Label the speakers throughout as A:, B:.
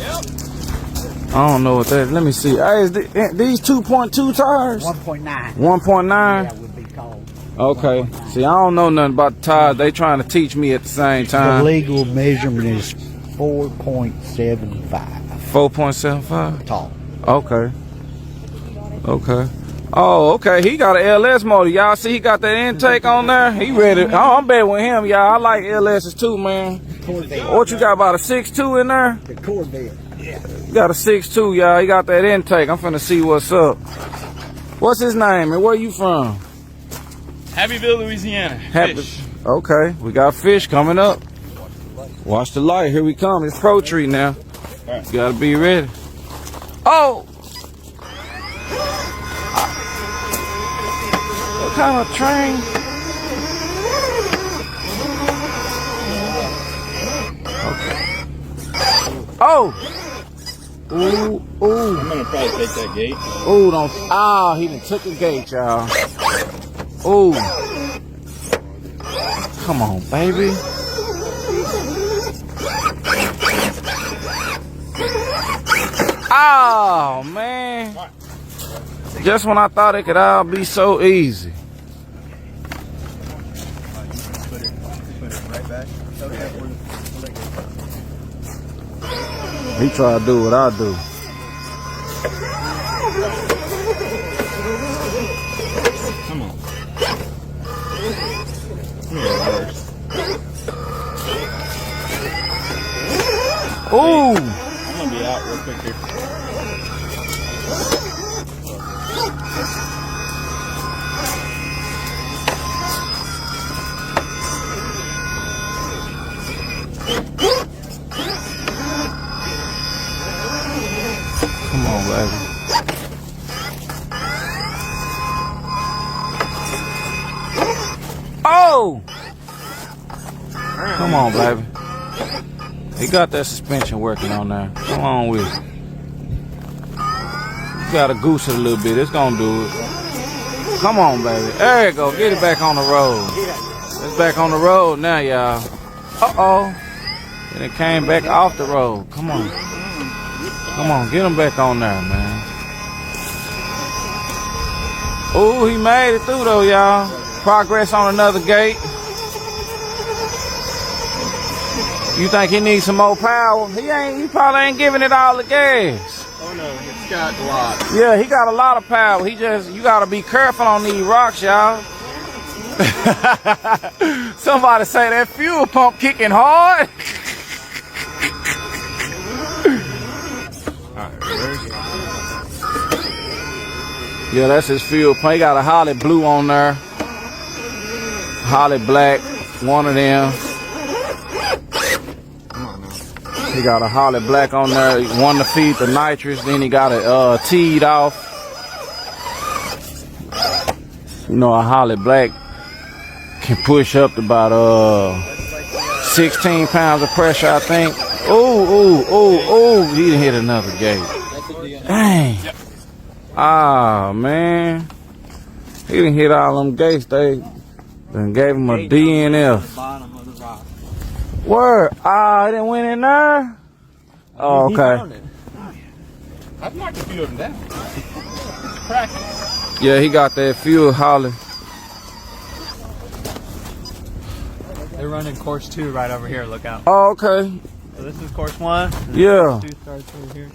A: I don't know what that is. Let me see. Hey, is these 2.2 tires?
B: 1.9.
A: 1.9?
B: Yeah, would be called.
A: Okay.
B: 1.9.
A: See, I don't know nothing about the tires. They trying to teach me at the same time.
B: The legal measurement is 4.75.
A: 4.75?
B: Tall.
A: Okay. Okay. Oh, okay. He got an LS motor. Y'all see he got that intake on there? He ready. Oh, I'm betting with him, y'all. I like LS's too, man.
B: Corvette.
A: What you got, about a 6.2 in there?
B: The Corvette. Yeah.
A: You got a 6.2, y'all. He got that intake. I'm finna see what's up. What's his name and where you from?
C: Happyville, Louisiana. Fish.
A: Okay. We got fish coming up. Watch the light. Here we come. It's Pro Tree now.
C: Right.
A: You gotta be ready. Oh! What kind of train? Okay. Oh! Ooh, ooh.
C: I'm gonna try to take that gate.
A: Ooh, don't. Ah, he done took the gate, y'all. Ooh. Come on, baby. Oh, man. Just when I thought it could all be so easy.
D: Put it right back. Okay.
A: He try to do what I do.
C: Come on.
A: Ooh.
C: I'm gonna be out real quick here.
A: Come on, baby. Oh! Come on, baby. He got that suspension working on there. Come on with it. You gotta goose it a little bit. It's gonna do it. Come on, baby. There you go. Get it back on the road. It's back on the road now, y'all. Uh-oh. And it came back off the road. Come on. Come on, get him back on there, man. Ooh, he made it through though, y'all. Progress on another gate. You think he needs some more power? He probably ain't giving it all the gas.
C: Oh no, it's got a lot.
A: Yeah, he got a lot of power. You gotta be careful on these rocks, y'all. Somebody say that fuel pump kicking hard. Yeah, that's his fuel pump. He got a Holly blue on there. Holly black, one of them. He got a Holly black on there, one to feed the nitrous, then he got it teed off. You know, a Holly black can push up to about 16 pounds of pressure, I think. Ooh, ooh, ooh, ooh, he done hit another gate. Dang. Ah, man. He done hit all them gates. They done gave him a DNF. Word. Ah, it didn't went in there? Oh, okay.
C: I've knocked a few of them down. Cracking.
A: Yeah, he got that fuel Holly.
D: They're running course 2 right over here. Look out.
A: Oh, okay.
D: So this is course 1.
A: Yeah.
D: 2 starts over here.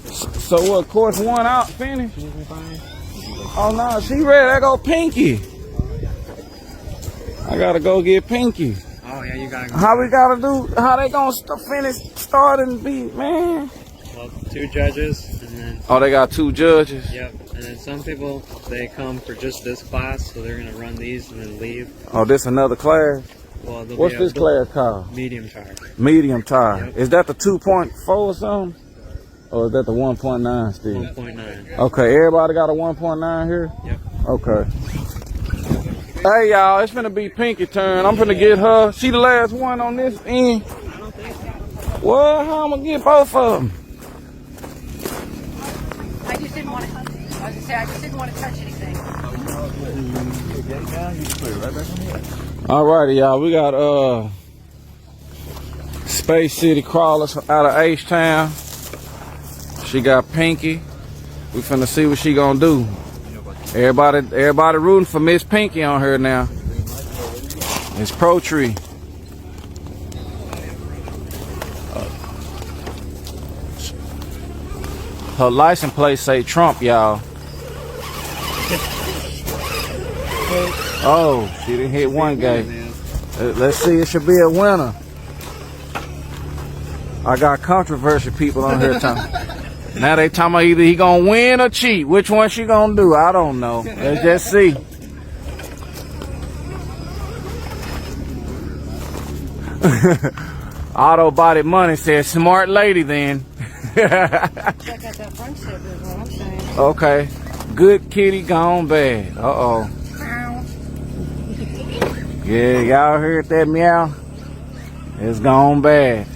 A: So what, course 1 out, finished? Oh, no, she ready. There go Pinky. I gotta go get Pinky.
D: Oh, yeah, you gotta go.
A: How we gotta do, how they gonna start and be, man?
D: Well, 2 judges, and then...
A: Oh, they got 2 judges?
D: Yep, and then some people, they come for just this class, so they're gonna run these and then leave.
A: Oh, this another class?
D: Well,
A: what's this class called?
D: Medium tire.
A: Medium tire.
D: Yep.
A: Is that the 2.4 or something? Or is that the 1.9 still?
D: 1.9.
A: Okay, everybody got a 1.9 here?
D: Yep.
A: Okay. Hey, y'all, it's finna be Pinky turn. I'm finna get her. She the last one on this end. Well, how I'm gonna get both of them?
E: I just didn't want to. I was gonna say I just didn't want to touch anything.
A: Alrighty, y'all. We got Space City crawlers out of H-Town. She got Pinky. We finna see what she gonna do. Everybody rooting for Miss Pinky on her now. It's Pro Tree. Her license plate say Trump, y'all. Oh, she didn't hit one guy. Let's see, it should be a winner. I got controversial people on here talking. Now they talking about either he gonna win or cheat. Which one she gonna do? I don't know. Let's just see. Auto Body Money says smart lady then.
E: Check out that front step is what I'm saying.
A: Okay. Good kitty gone bad. Uh-oh. Yeah, y'all heard that meow? It's gone bad.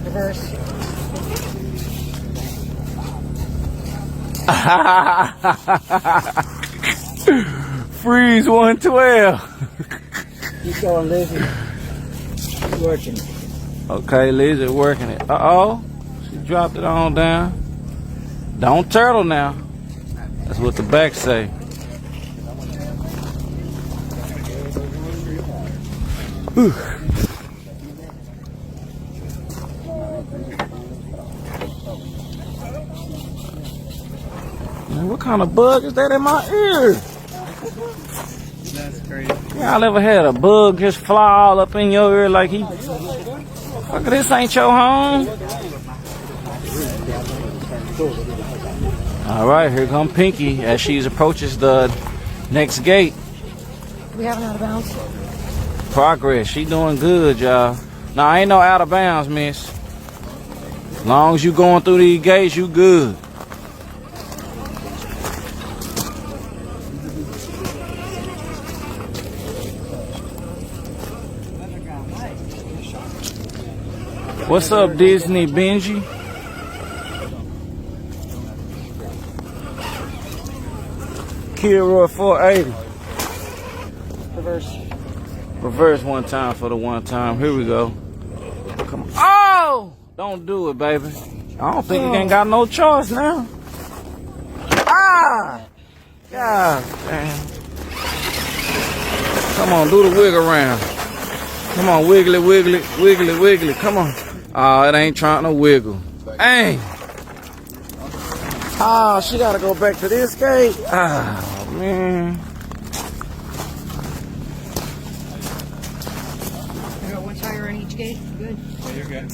E: Reverse.
A: Freeze 112.
B: Keep going, Lizzie. Keep working.
A: Okay, Lizzie working it. Uh-oh. She dropped it on down. Don't turtle now. That's what the back say. Whew. Man, what kind of bug is that in my ear?
D: That's crazy.
A: Y'all ever had a bug just fly all up in your ear like he... Fuck, this ain't your home. All right, here come Pinky as she approaches the next gate.
E: We have an out of bounds.
A: Progress, she doing good, y'all. Nah, ain't no out of bounds, miss. As long as you going through these gates, you good. What's up, Disney Benji? Kilroy 480.
E: Reverse.
A: Reverse one time for the one time. Here we go. Come on. Oh! Don't do it, baby. I don't think you ain't got no choice now. Ah! God damn. Come on, do the wiggle round. Come on, wiggly, wiggly, wiggly, wiggly. Come on. Oh, it ain't trying to wiggle. Dang. Oh, she gotta go back to this gate. Oh, man.
E: I got one tire on each gate. Good.
C: Yeah, you're good.